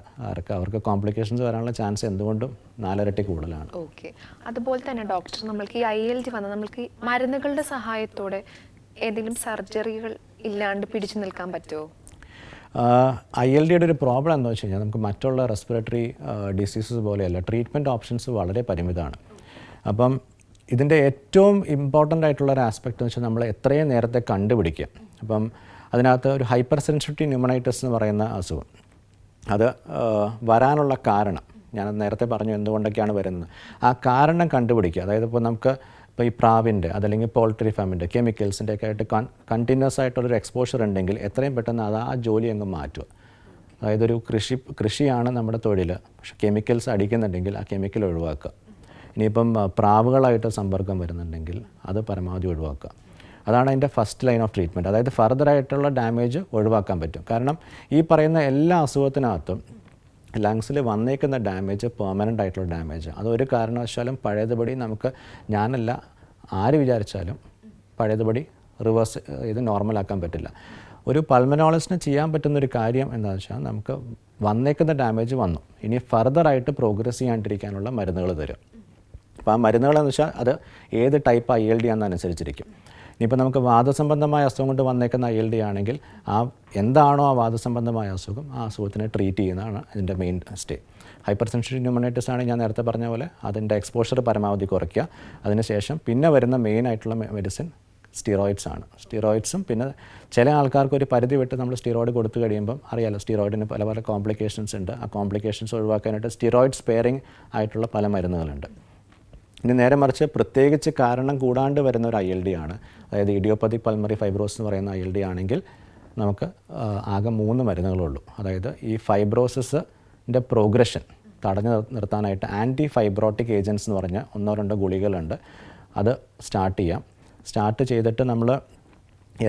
അവർക്ക് കോംപ്ലിക്കേഷൻസ് വരാനുള്ള ചാൻസ് എന്തുകൊണ്ടും 4 ഇരട്ടി കൂടുതലാണ്.
ഓക്കെ. അതുപോലെ തന്നെ ഡോക്ടർ, നമ്മൾക്ക് ഈ ILD വന്നാൽ നമ്മൾക്ക് ഈ മരുന്നുകളുടെ സഹായത്തോടെ ഏതെങ്കിലും സർജറികൾ ഇല്ലാണ്ട് പിടിച്ചു നിൽക്കാൻ പറ്റുമോ?
ILDയുടെ ഒരു പ്രോബ്ലം എന്താണെന്ന് വെച്ച് കഴിഞ്ഞാൽ നമുക്ക് മറ്റുള്ള റെസ്പിറേറ്ററി ഡിസീസസ് പോലെയല്ല, ട്രീറ്റ്മെൻറ്റ് ഓപ്ഷൻസ് വളരെ പരിമിതമാണ്. അപ്പം ഇതിൻ്റെ ഏറ്റവും ഇമ്പോർട്ടൻ്റ് ആയിട്ടുള്ള ഒരു ആസ്പെക്റ്റ് എന്ന് വെച്ചാൽ നമ്മൾ എത്രയും നേരത്തെ കണ്ടുപിടിക്കുക. അപ്പം അതിനകത്ത് ഒരു ഹൈപ്പർ സെൻസിറ്റിവിറ്റി ന്യൂമണൈറ്റിസ് എന്ന് പറയുന്ന അസുഖം, അത് വരാനുള്ള കാരണം ഞാൻ നേരത്തെ പറഞ്ഞു എന്തുകൊണ്ടൊക്കെയാണ് വരുന്നത്, ആ കാരണം കണ്ടുപിടിക്കുക. അതായത് ഇപ്പോൾ ഈ പ്രാവിൻ്റെ അതല്ലെങ്കിൽ പോൾട്രി ഫാമിൻ്റെ കെമിക്കൽസിൻ്റെ ഒക്കെ ആയിട്ട് കണ്ടിന്യൂസ് ആയിട്ടുള്ളൊരു എക്സ്പോഷർ ഉണ്ടെങ്കിൽ എത്രയും പെട്ടെന്ന് അത് ആ ജോലി അങ്ങ് മാറ്റുക. അതായത് ഒരു കൃഷിയാണ് നമ്മുടെ തൊഴിൽ, പക്ഷേ കെമിക്കൽസ് അടിക്കുന്നുണ്ടെങ്കിൽ ആ കെമിക്കൽ ഒഴിവാക്കുക. ഇനിയിപ്പം പ്രാവുകളായിട്ട് സമ്പർക്കം വരുന്നുണ്ടെങ്കിൽ അത് പരമാവധി ഒഴിവാക്കുക. അതാണ് അതിൻ്റെ ഫസ്റ്റ് ലൈൻ ഓഫ് ട്രീറ്റ്മെൻറ്റ്. അതായത് ഫർദറായിട്ടുള്ള ഡാമേജ് ഒഴിവാക്കാൻ പറ്റും. കാരണം ഈ പറയുന്ന എല്ലാ അസുഖത്തിനകത്തും ലങ്സിൽ വന്നേക്കുന്ന ഡാമേജ് പെർമനൻ്റ് ആയിട്ടുള്ള ഡാമേജ്, അതൊരു കാരണവശാലും പഴയതുപടി നമുക്ക് ഞാനല്ല ആര് വിചാരിച്ചാലും പഴയതുപടി റിവേഴ്സ് ഇത് നോർമലാക്കാൻ പറ്റില്ല. ഒരു പൾമനോളജിസ്റ്റിന് ചെയ്യാൻ പറ്റുന്നൊരു കാര്യം എന്താണെന്ന് വെച്ചാൽ നമുക്ക് വന്നേക്കുന്ന ഡാമേജ് വന്നു, ഇനി ഫർദറായിട്ട് പ്രോഗ്രസ് ചെയ്യാണ്ടിരിക്കാനുള്ള മരുന്നുകൾ തരും. അപ്പോൾ ആ മരുന്നുകളെന്ന് വെച്ചാൽ അത് ഏത് ടൈപ്പ് ILD ആണെന്നനുസരിച്ചിരിക്കും. ഇനിയിപ്പോൾ നമുക്ക് വാദസംബന്ധമായ അസുഖം കൊണ്ട് വന്നേക്കുന്ന ILD ആണെങ്കിൽ എന്താണോ ആ വാദസംബന്ധമായ അസുഖം, ആ അസുഖത്തിനെ ട്രീറ്റ് ചെയ്യുന്നതാണ് ഇതിൻ്റെ മെയിൻ സ്റ്റേ. ഹൈപ്പർ സെൻസിറ്റീവ് ന്യൂമണൈറ്റിസ് ആണ് ഞാൻ നേരത്തെ പറഞ്ഞ പോലെ, അതിൻ്റെ എക്സ്പോഷർ പരമാവധി കുറയ്ക്കുക. അതിനുശേഷം പിന്നെ വരുന്ന മെയിൻ ആയിട്ടുള്ള മെഡിസിൻ സ്റ്റിറോയിഡ്സ് ആണ്. സ്റ്റിറോയിഡ്സും പിന്നെ ചില ആൾക്കാർക്ക് ഒരു പരിധി വിട്ട് നമ്മൾ സ്റ്റിറോയിഡ് കൊടുത്തു കഴിയുമ്പം അറിയാലോ സ്റ്റീറോയിഡിന് പല പല കോംപ്ലിക്കേഷൻസ് ഉണ്ട്. ആ കോംപ്ലിക്കേഷൻസ് ഒഴിവാക്കാനായിട്ട് സ്റ്റിറോയിഡ് സ്പെയറിങ് ആയിട്ടുള്ള പല മരുന്നുകളുണ്ട്. ഇനി നേരെ മറിച്ച് പ്രത്യേകിച്ച് കാരണം കൂടാണ്ട് വരുന്ന ഒരു ILD ആണ്, അതായത് ഇഡിയോപ്പതിക് പൾമറി ഫൈബ്രോസിസ് എന്ന് പറയുന്ന ILD ആണെങ്കിൽ നമുക്ക് ആകെ 3 മരുന്നുകളുള്ളൂ. അതായത് ഈ ഫൈബ്രോസിൻ്റെ പ്രോഗ്രഷൻ തടഞ്ഞു നിർത്താനായിട്ട് ആൻറ്റി ഫൈബ്രോട്ടിക് ഏജൻറ്റ്സ് എന്ന് പറഞ്ഞ 1-2 ഗുളികകളുണ്ട്. അത് സ്റ്റാർട്ട് ചെയ്തിട്ട് നമ്മൾ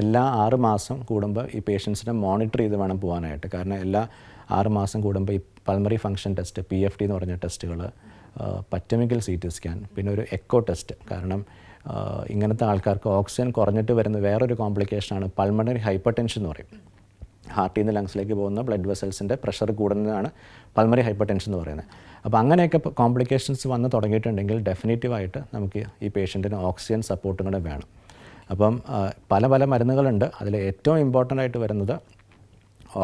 എല്ലാ 6 മാസം കൂടുമ്പോൾ ഈ പേഷ്യൻസിനെ മോണിറ്റർ ചെയ്ത് വേണം പോകാനായിട്ട്. കാരണം എല്ലാ 6 മാസം കൂടുമ്പോൾ ഈ പൾമറി ഫങ്ഷൻ ടെസ്റ്റ്, PFT എന്ന് പറഞ്ഞ ടെസ്റ്റുകൾ, പറ്റമിക്കൽ CT സ്കാൻ, പിന്നെ ഒരു എക്കോ ടെസ്റ്റ്. കാരണം ഇങ്ങനത്തെ ആൾക്കാർക്ക് ഓക്സിജൻ കുറഞ്ഞിട്ട് വരുന്ന വേറൊരു കോംപ്ലിക്കേഷനാണ് പൾമണറി ഹൈപ്പർ ടെൻഷൻ എന്ന് പറയും. ഹാർട്ടിൽ നിന്ന് ലങ്സിലേക്ക് പോകുന്ന ബ്ലഡ് വെസൽസിൻ്റെ പ്രഷർ കൂടുന്നതാണ് പൾമറി ഹൈപ്പർ ടെൻഷൻ എന്ന് പറയുന്നത്. അപ്പോൾ അങ്ങനെയൊക്കെ കോംപ്ലിക്കേഷൻസ് വന്ന് തുടങ്ങിയിട്ടുണ്ടെങ്കിൽ ഡെഫിനറ്റീവായിട്ട് നമുക്ക് ഈ പേഷ്യൻറ്റിന് ഓക്സിജൻ സപ്പോർട്ടും കൂടെ വേണം. അപ്പം പല പല മരുന്നുകളുണ്ട്. അതിൽ ഏറ്റവും ഇമ്പോർട്ടൻ്റ് ആയിട്ട് വരുന്നത്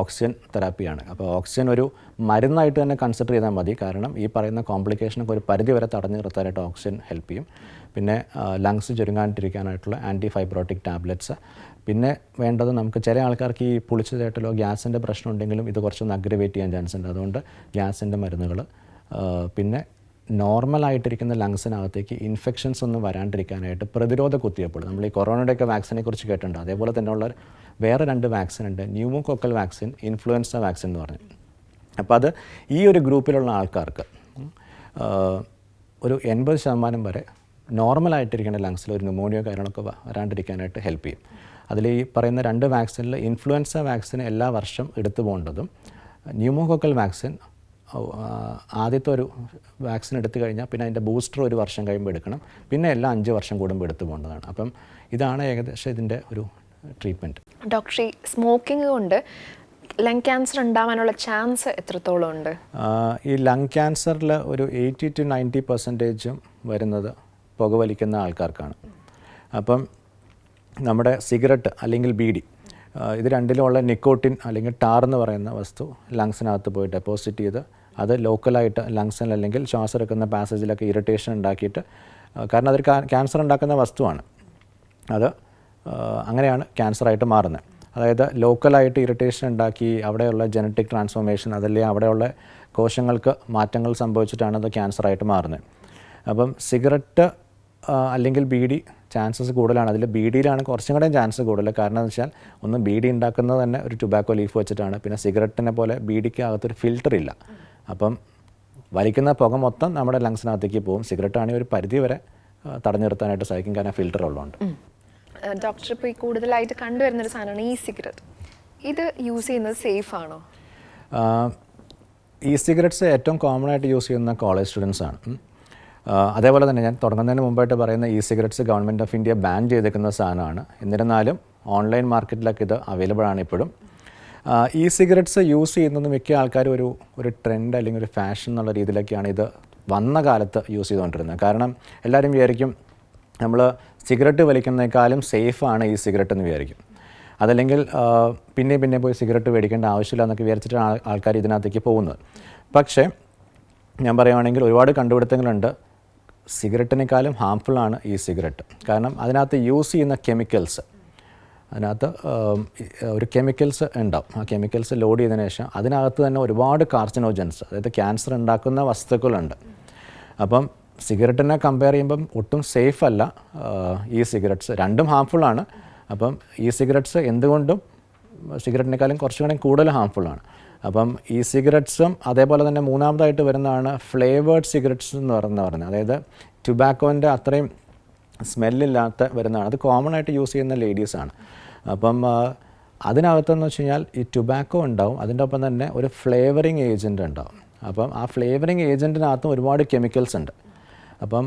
ഓക്സിജൻ തെറാപ്പിയാണ്. അപ്പോൾ ഓക്സിജൻ ഒരു മരുന്നായിട്ട് തന്നെ കൺസിഡർ ചെയ്താൽ മതി. കാരണം ഈ പറയുന്ന കോംപ്ലിക്കേഷനൊക്കെ ഒരു പരിധി വരെ തടഞ്ഞു നിർത്താനായിട്ട് ഓക്സിജൻ ഹെൽപ്പ് ചെയ്യും. പിന്നെ ലങ്സ് ചുരുങ്ങാണ്ടിരിക്കാനായിട്ടുള്ള ആൻറ്റി ഫൈബ്രോട്ടിക് ടാബ്ലറ്റ്സ്. പിന്നെ വേണ്ടത് നമുക്ക് ചില ആൾക്കാർക്ക് ഈ പുളിച്ചതായിട്ടല്ലോ ഗ്യാസിൻ്റെ പ്രശ്നം ഉണ്ടെങ്കിലും ഇത് കുറച്ചൊന്ന് അഗ്രവേറ്റ് ചെയ്യാൻ ചാൻസ് ഉണ്ട്. അതുകൊണ്ട് ഗ്യാസിൻ്റെ മരുന്നുകൾ. പിന്നെ നോർമലായിട്ടിരിക്കുന്ന ലങ്സിനകത്തേക്ക് ഇൻഫെക്ഷൻസ് ഒന്നും വരാണ്ടിരിക്കാനായിട്ട് പ്രതിരോധ കുത്തിവയ്പ്പുകൾ. നമ്മൾ ഈ കൊറോണയുടെയൊക്കെ വാക്സിനെ കുറിച്ച് കേട്ടിട്ടുണ്ട്. അതേപോലെ തന്നെയുള്ള വേറെ 2 വാക്സിൻ ഉണ്ട്, ന്യൂമോകോക്കൽ വാക്സിൻ, ഇൻഫ്ലുവൻസ വാക്സിൻ എന്ന് പറഞ്ഞു. അപ്പോൾ അത് ഈ ഒരു ഗ്രൂപ്പിലുള്ള ആൾക്കാർക്ക് ഒരു 80% വരെ നോർമലായിട്ടിരിക്കുന്ന ലങ്സിൽ ഒരു ന്യൂമോണിയോ കാര്യങ്ങളൊക്കെ വരാണ്ടിരിക്കാനായിട്ട് ഹെൽപ്പ് ചെയ്യും. അതിൽ ഈ പറയുന്ന 2 വാക്സിനിൽ ഇൻഫ്ലുവൻസ വാക്സിൻ എല്ലാ വർഷം എടുത്തു പോകേണ്ടതും, ന്യൂമോകോക്കൽ വാക്സിൻ ആദ്യത്തെ ഒരു വാക്സിൻ എടുത്തു കഴിഞ്ഞാൽ പിന്നെ അതിൻ്റെ ബൂസ്റ്റർ 1 വർഷം കഴിയുമ്പോൾ എടുക്കണം, പിന്നെ എല്ലാം 5 വർഷം കൂടുമ്പോൾ എടുത്തു പോകേണ്ടതാണ്. അപ്പം ഇതാണ് ഏകദേശം ഇതിൻ്റെ ഒരു ട്രീറ്റ്മെൻറ്റ്.
ഡോക്ടർ, ഈ സ്മോക്കിംഗ് കൊണ്ട് ലങ് ക്യാൻസർ ഉണ്ടാവാനുള്ള ചാൻസ് എത്രത്തോളം ഉണ്ട്?
ഈ ലങ് ക്യാൻസറിൽ ഒരു 80 to 90% വരുന്നത് പുകവലിക്കുന്ന ആൾക്കാർക്കാണ്. അപ്പം നമ്മുടെ സിഗരറ്റ് അല്ലെങ്കിൽ ബീഡി, ഇത് രണ്ടിലുമുള്ള നിക്കോട്ടിൻ അല്ലെങ്കിൽ ടാർ എന്ന് പറയുന്ന വസ്തു ലങ്സിനകത്ത് പോയി ഡെപ്പോസിറ്റ് ചെയ്ത് അത് ലോക്കലായിട്ട് ലങ്സിൽ അല്ലെങ്കിൽ ശ്വാസം എടുക്കുന്ന പാസേജിലൊക്കെ ഇറിറ്റേഷൻ ഉണ്ടാക്കിയിട്ട്, കാരണം അതൊരു ക്യാൻസർ ഉണ്ടാക്കുന്ന വസ്തുവാണ്, അത് അങ്ങനെയാണ് ക്യാൻസറായിട്ട് മാറുന്നത്. അതായത് ലോക്കലായിട്ട് ഇറിറ്റേഷൻ ഉണ്ടാക്കി അവിടെയുള്ള ജനറ്റിക് ട്രാൻസ്ഫോർമേഷൻ, അതല്ലെങ്കിൽ അവിടെയുള്ള കോശങ്ങൾക്ക് മാറ്റങ്ങൾ സംഭവിച്ചിട്ടാണ് അത് ക്യാൻസറായിട്ട് മാറുന്നത്. അപ്പം സിഗരറ്റ് അല്ലെങ്കിൽ ബീഡി ചാൻസസ് കൂടുതലാണ്. അതിൽ ബീഡിയിലാണ് കുറച്ചും കൂടെ ചാൻസ് കൂടുതൽ. കാരണം എന്ന് വെച്ചാൽ ഒന്ന് ബീഡി ഉണ്ടാക്കുന്നത് തന്നെ ഒരു ടുബാക്കോ ലീഫ് വെച്ചിട്ടാണ്. പിന്നെ സിഗരറ്റിനെ പോലെ ബീഡിക്ക് അകത്തൊരു ഫിൽറ്റർ ഇല്ല. അപ്പം വലിക്കുന്ന പുക മൊത്തം നമ്മുടെ ലങ്സിനകത്തേക്ക് പോകും. സിഗരറ്റ് ആണെങ്കിൽ ഒരു പരിധി വരെ തടഞ്ഞു നിർത്താനായിട്ട് സാധിക്കും, കാരണം ഫിൽറ്റർ ഉള്ളതുകൊണ്ട്.
ഡോക്ടർ, ഇപ്പോൾ ഈ കൂടുതലായിട്ട് കണ്ടുവരുന്നൊരു സാധനമാണ് ഈ സിഗരറ്റ്. ഇത് യൂസ് ചെയ്യുന്നത് സേഫ് ആണോ?
ഇ സിഗരറ്റ്സ് ഏറ്റവും കോമൺ ആയിട്ട് യൂസ് ചെയ്യുന്ന കോളേജ് സ്റ്റുഡൻസ് ആണ്. അതേപോലെ തന്നെ ഞാൻ തുടങ്ങുന്നതിന് മുമ്പായിട്ട് പറയുന്ന E cigarettes government of India ban ചെയ്തേക്കുന്ന സാധനമാണ്. എന്നിരുന്നാലും ഓൺലൈൻ മാർക്കറ്റിലൊക്കെ ഇത് അവൈലബിൾ ആണ് ഇപ്പോഴും. ഇ സിഗരറ്റ്സ് യൂസ് ചെയ്യുന്നത് മിക്ക ആൾക്കാരും ഒരു ട്രെൻഡ് അല്ലെങ്കിൽ ഒരു ഫാഷൻ എന്നുള്ള രീതിയിലൊക്കെയാണ് ഇത് വന്ന കാലത്ത് യൂസ് ചെയ്തുകൊണ്ടിരുന്നത്. കാരണം എല്ലാവരും വിചാരിക്കും നമ്മൾ സിഗരറ്റ് വലിക്കുന്നതിനേക്കാളും സേഫാണ് ഈ സിഗരറ്റ് എന്ന് വിചാരിക്കും. അതല്ലെങ്കിൽ പിന്നെ പോയി സിഗരറ്റ് മേടിക്കേണ്ട ആവശ്യമില്ല എന്നൊക്കെ വിചാരിച്ചിട്ടാണ് ആൾക്കാർ ഇതിനകത്തേക്ക് പോകുന്നത്. പക്ഷേ ഞാൻ പറയുകയാണെങ്കിൽ ഒരുപാട് കണ്ടുപിടുത്തങ്ങളുണ്ട്. സിഗരറ്റിനേക്കാളും ഹാംഫുള്ളാണ് ഈ സിഗരറ്റ്. കാരണം അതിനകത്ത് യൂസ് ചെയ്യുന്ന കെമിക്കൽസ്, അതിനകത്ത് ഒരു കെമിക്കൽസ് ഉണ്ടാവും. ആ കെമിക്കൽസ് ലോഡ് ചെയ്തതിന് ശേഷം അതിനകത്ത് തന്നെ ഒരുപാട് കാർസിനോജൻസ്, അതായത് ക്യാൻസർ ഉണ്ടാക്കുന്ന വസ്തുക്കളുണ്ട്. അപ്പം സിഗരറ്റിനെ കമ്പയർ ചെയ്യുമ്പം ഒട്ടും സേഫ് അല്ല ഈ സിഗരറ്റ്സ്. രണ്ടും ഹാംഫുള്ളാണ്. അപ്പം ഈ സിഗരറ്റ്സ് എന്തുകൊണ്ടും സിഗരറ്റിനേക്കാളും കുറച്ചുകൂടെ കൂടുതൽ ഹാംഫുള്ളാണ്. അപ്പം ഈ സിഗരറ്റ്സും അതേപോലെ തന്നെ മൂന്നാമതായിട്ട് വരുന്നതാണ് ഫ്ലേവേർഡ് സിഗരറ്റ്സ് എന്ന് പറഞ്ഞത്. അതായത് ടുബാക്കോൻ്റെ അത്രയും സ്മെല്ലില്ലാത്ത വരുന്നതാണ്. അത് കോമൺ ആയിട്ട് യൂസ് ചെയ്യുന്ന ലേഡീസാണ്. അപ്പം അതിനകത്തെന്ന് വെച്ച് കഴിഞ്ഞാൽ ഈ ടുബാക്കോ ഉണ്ടാവും, അതിൻ്റെ ഒപ്പം തന്നെ ഒരു ഫ്ലേവറിങ് ഏജൻറ്റ് ഉണ്ടാവും. അപ്പം ആ ഫ്ലേവറിങ് ഏജൻറ്റിനകത്തും ഒരുപാട് കെമിക്കൽസ് ഉണ്ട്. അപ്പം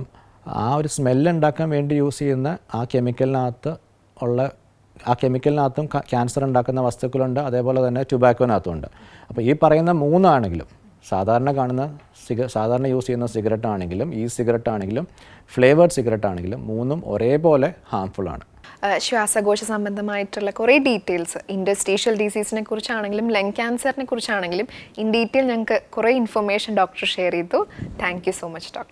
ആ ഒരു സ്മെല്ല് ഉണ്ടാക്കാൻ വേണ്ടി യൂസ് ചെയ്യുന്ന ആ കെമിക്കലിനകത്തും ക്യാൻസർ ഉണ്ടാക്കുന്ന വസ്തുക്കളുണ്ട്. അതേപോലെ തന്നെ ടുബാക്കോനകത്തും ഉണ്ട്. അപ്പോൾ ഈ പറയുന്ന മൂന്നാണെങ്കിലും സാധാരണ യൂസ് ചെയ്യുന്ന സിഗരറ്റ് ആണെങ്കിലും ഈ സിഗരറ്റ് ആണെങ്കിലും ഫ്ലേവേർഡ് സിഗരറ്റ് ആണെങ്കിലും മൂന്നും ഒരേപോലെ ഹാംഫുള്ളാണ്.
ശ്വാസകോശ സംബന്ധമായിട്ടുള്ള കുറേ ഡീറ്റെയിൽസ്, ഇൻഡസ്ട്രീഷ്യൽ ഡിസീസിനെ കുറിച്ചാണെങ്കിലും ലങ് ക്യാൻസറിനെ കുറിച്ചാണെങ്കിലും ഇൻ ഡീറ്റെയിൽ ഞങ്ങൾക്ക് കുറേ ഇൻഫർമേഷൻ ഡോക്ടർ ഷെയർ ചെയ്തു. Thank you so much doctor.